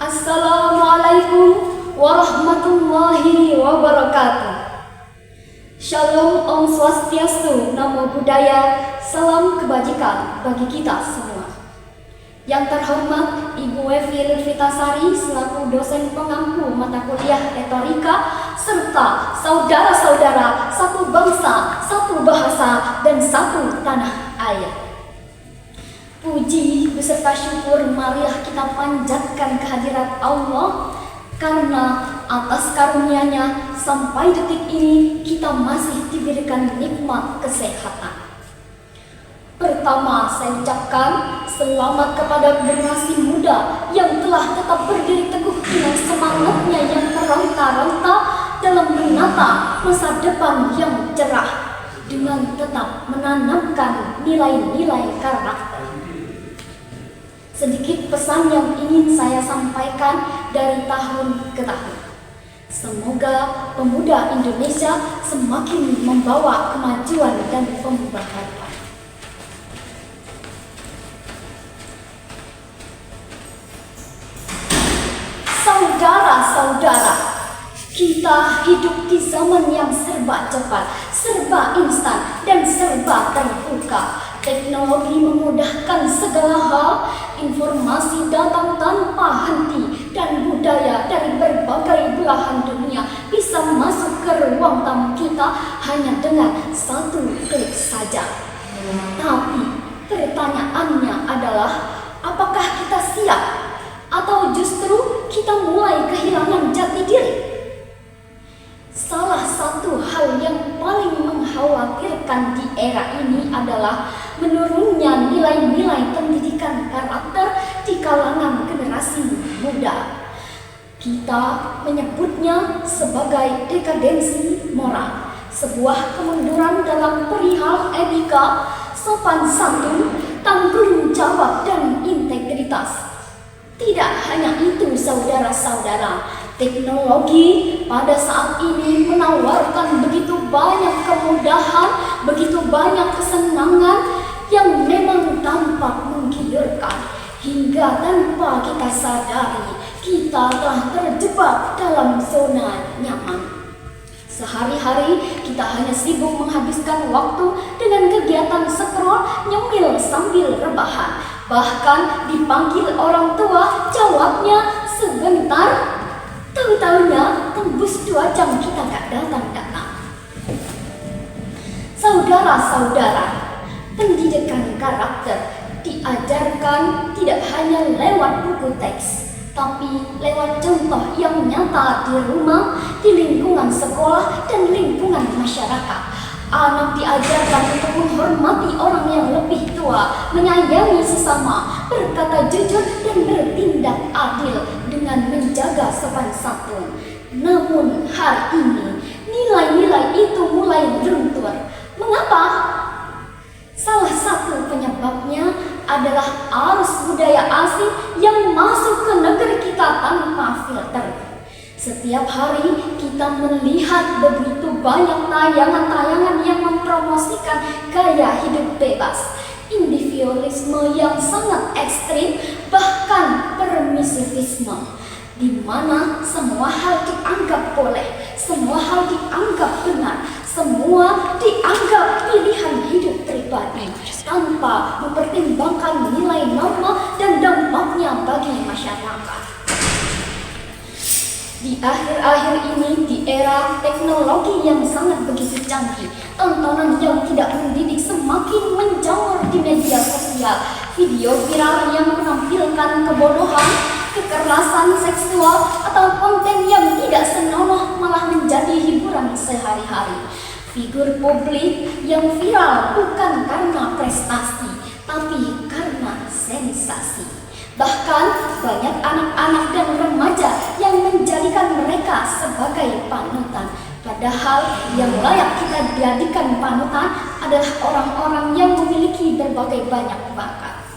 Assalamualaikum warahmatullahi wabarakatuh. Shalom, Om Swastiastu, Namo Buddhaya, salam kebajikan bagi kita semua. Yang terhormat Ibu Evi Lutfitasari selaku dosen pengampu mata kuliah retorika, serta saudara-saudara satu bangsa, satu bahasa, dan satu tanah air. Puji beserta syukur marilah kita panjatkan kehadirat Allah, karena atas karunia-Nya sampai detik ini kita masih diberikan nikmat kesehatan. Pertama, saya ucapkan selamat kepada generasi muda yang telah tetap berdiri teguh dengan semangatnya yang meronta-ronta dalam menata masa depan yang cerah dengan tetap menanamkan nilai-nilai karakter. Sedikit pesan yang ingin saya sampaikan dari tahun ke tahun. Semoga pemuda Indonesia semakin membawa kemajuan dan pembaharuan. Saudara-saudara, kita hidup di zaman yang serba cepat, serba instan, dan serba terbuka. Teknologi memudahkan segala hal, informasi datang tanpa henti, dan budaya dari berbagai belahan dunia bisa masuk ke ruang tamu kita hanya dengan satu klik saja. Tapi pertanyaannya adalah, apakah kita siap? Atau justru kita mulai kehilangan jati diri? Salah satu hal yang paling mengkhawatirkan di era ini adalah menurunnya nilai-nilai pendidikan karakter di kalangan generasi muda. Kita menyebutnya sebagai dekadensi moral, sebuah kemunduran dalam perihal etika, sopan santun, tanggung jawab, dan integritas. Tidak hanya itu, saudara-saudara, teknologi pada saat ini menawarkan begitu banyak kemudahan, begitu banyak kesenangan yang memang tampak menggiurkan, hingga tanpa kita sadari kita telah terjebak dalam zona nyaman. Sehari-hari kita hanya sibuk menghabiskan waktu dengan kegiatan scroll, nyemil sambil rebahan. Bahkan dipanggil orang tua, jawabnya sebentar. Tahu-tahunya tembus 2 jam kita gak datang-datang. Saudara-saudara, pendidikan karakter diajarkan tidak hanya lewat buku teks, tapi lewat contoh yang nyata di rumah, di lingkungan sekolah, dan lingkungan masyarakat. Anak diajarkan untuk menghormati orang yang lebih tua, menyayangi sesama, berkata jujur, dan bertindak adil dengan menjaga sopan santun. Namun hari ini nilai-nilai itu mulai luntur. Mengapa? Salah satu penyebabnya adalah arus budaya asing yang masuk ke negeri kita tanpa filter. Setiap hari kita melihat begitu banyak tayangan-tayangan yang mempromosikan gaya hidup bebas, individualisme yang sangat ekstrim, bahkan permisivisme, di mana semua hal dianggap boleh, semua hal dianggap benar, semua dianggap pilihan hidup pribadi, tanpa mempertimbangkan nilai norma dan dampaknya bagi masyarakat. Di akhir-akhir ini, di era teknologi yang sangat begitu canggih, tontonan yang tidak mendidik semakin menjamur di media sosial. Video viral yang menampilkan kebodohan, kekerasan seksual, atau konten yang tidak senonoh malah menjadi hiburan sehari-hari. Figur publik yang viral bukan karena prestasi, tapi karena sensasi. Bahkan banyak anak-anak dan remaja yang menjadikan mereka sebagai panutan. Padahal yang layak kita jadikan panutan adalah orang-orang yang memiliki berbagai banyak bakat.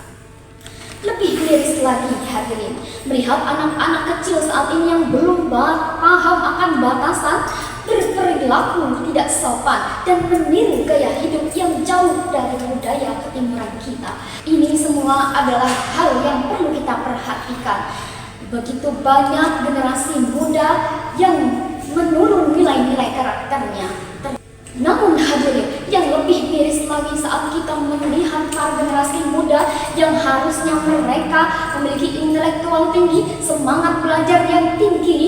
Lebih miris lagi hadirin, melihat anak-anak kecil saat ini yang belum paham akan batasan, berperilaku tidak sopan, dan meniru gaya hidup yang jauh dari budaya ketimuran kita. Ini semua adalah hal yang perlu kita perhatikan. Begitu banyak generasi muda yang menurun nilai-nilai karakternya. Namun hadirin, yang lebih miris lagi saat kita melihat para generasi muda yang harusnya mereka memiliki intelektual tinggi, semangat belajar yang tinggi,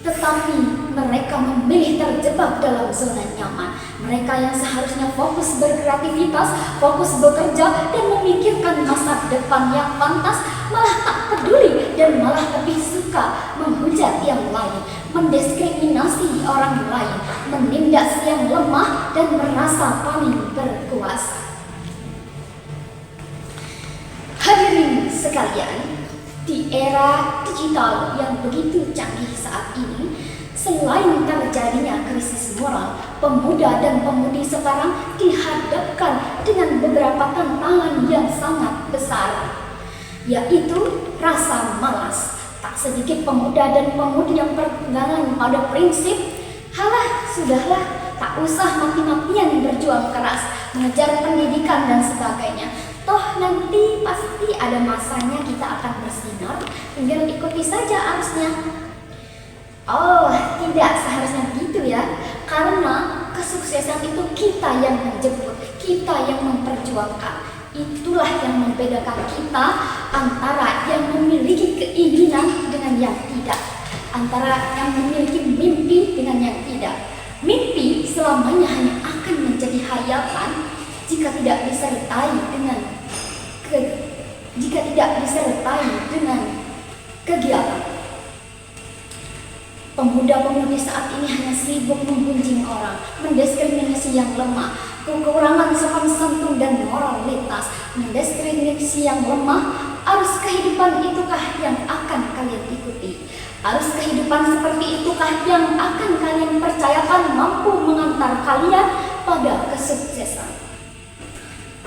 tetapi mereka memilih terjebak dalam zona nyaman. Mereka yang seharusnya fokus berkreativitas, fokus bekerja, dan memikirkan masa depan yang pantas, malah tak peduli dan malah lebih suka menghujat yang lain, mendiskriminasi orang lain, menindas yang lemah, dan merasa paling berkuasa. Hadirin sekalian, di era digital yang begitu canggih saat ini, selain terjadinya krisis moral, pemuda dan pemudi sekarang dihadapkan dengan beberapa tantangan yang sangat besar, yaitu rasa malas. Tak sedikit pemuda dan pemudi yang berpegangan pada prinsip, halah, sudahlah, tak usah mati-matian berjuang keras, mengejar pendidikan dan sebagainya. Toh nanti pasti ada masanya kita akan bersinar, tinggal ikuti saja arusnya. Oh, tidak seharusnya begitu ya, karena kesuksesan itu kita yang menjemput, kita yang memperjuangkan. Itulah yang membedakan kita antara yang memiliki keinginan dengan yang tidak, antara yang memiliki mimpi dengan yang tidak. Mimpi selamanya hanya akan menjadi hayatan jika tidak disertai dengan kegiatan. Pemuda-pemudi saat ini hanya sibuk menggunjing orang, mendiskriminasi yang lemah, kekurangan sopan santun dan moralitas, mendiskriminasi yang lemah. Arus kehidupan itukah yang akan kalian ikuti? Arus kehidupan seperti itukah yang akan kalian percayakan mampu mengantar kalian pada kesuksesan?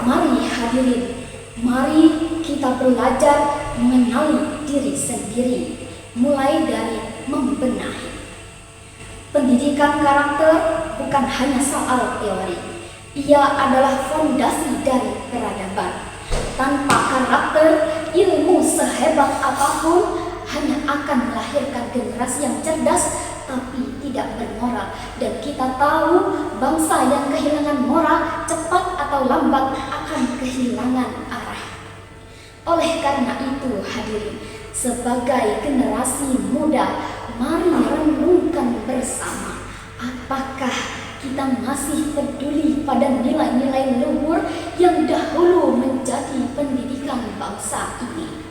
Mari hadirin, mari kita belajar mengenali diri sendiri, mulai dari membenahi. Pendidikan karakter bukan hanya soal teori, ia adalah fondasi dari peradaban. Tanpa karakter, ilmu sehebat apapun hanya akan melahirkan generasi yang cerdas tapi tidak bermoral. Dan kita tahu bangsa yang kehilangan moral cepat atau lambat akan kehilangan arah. Oleh karena itu hadirin, sebagai generasi muda, mari renungkan bersama, apakah kita masih peduli pada nilai-nilai luhur yang dahulu menjadi pendidikan bangsa ini?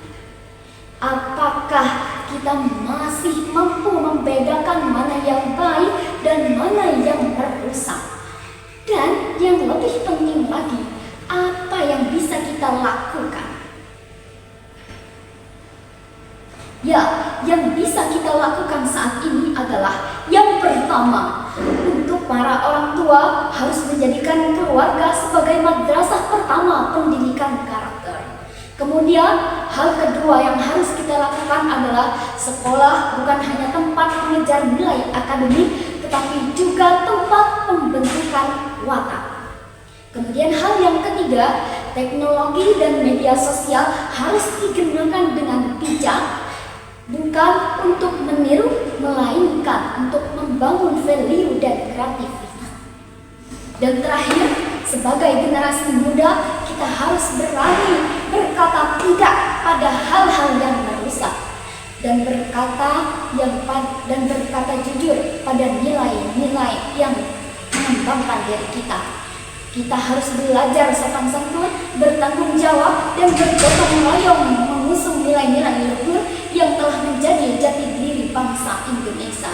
Apakah kita masih mampu membedakan mana yang baik dan mana yang merusak? Dan yang lebih penting lagi, apa yang bisa kita lakukan? Ya, yang bisa kita lakukan saat ini adalah yang pertama, untuk para orang tua harus menjadikan keluarga sebagai madrasah pertama pendidikan karakter. Kemudian, hal kedua yang harus kita lakukan adalah sekolah bukan hanya tempat mengejar nilai akademik, tetapi juga tempat pembentukan watak. Kemudian hal yang ketiga, teknologi dan media sosial harus digunakan dengan bijak, bukan untuk meniru, melainkan untuk membangun value dan kreativitas. Dan terakhir, sebagai generasi muda, kita harus berani berkata tidak pada hal-hal yang merusak dan berkata jujur pada nilai-nilai yang mengembangkan diri kita. Kita harus belajar sopan santun, bertanggung jawab, dan bergotong royong mengusung nilai-nilai luhur yang telah menjadi jati diri bangsa Indonesia.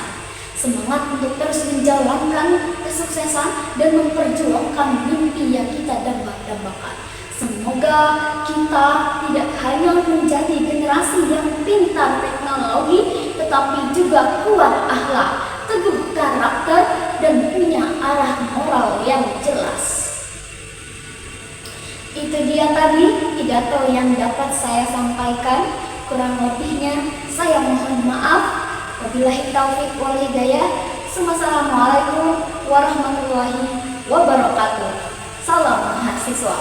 Semangat untuk terus menjalankan kesuksesan dan memperjuangkan mimpi yang kita dambakan. Semoga kita tidak hanya menjadi generasi yang pintar teknologi, tetapi juga kuat akhlak, teguh karakter, dan punya arah moral yang jelas. Itu dia tadi pidato yang dapat saya sampaikan. Kurang lebihnya saya mohon maaf. Wabillahi taufiq wal hidayah. Wassalamualaikum warahmatullahi wabarakatuh. Salam mahasiswa.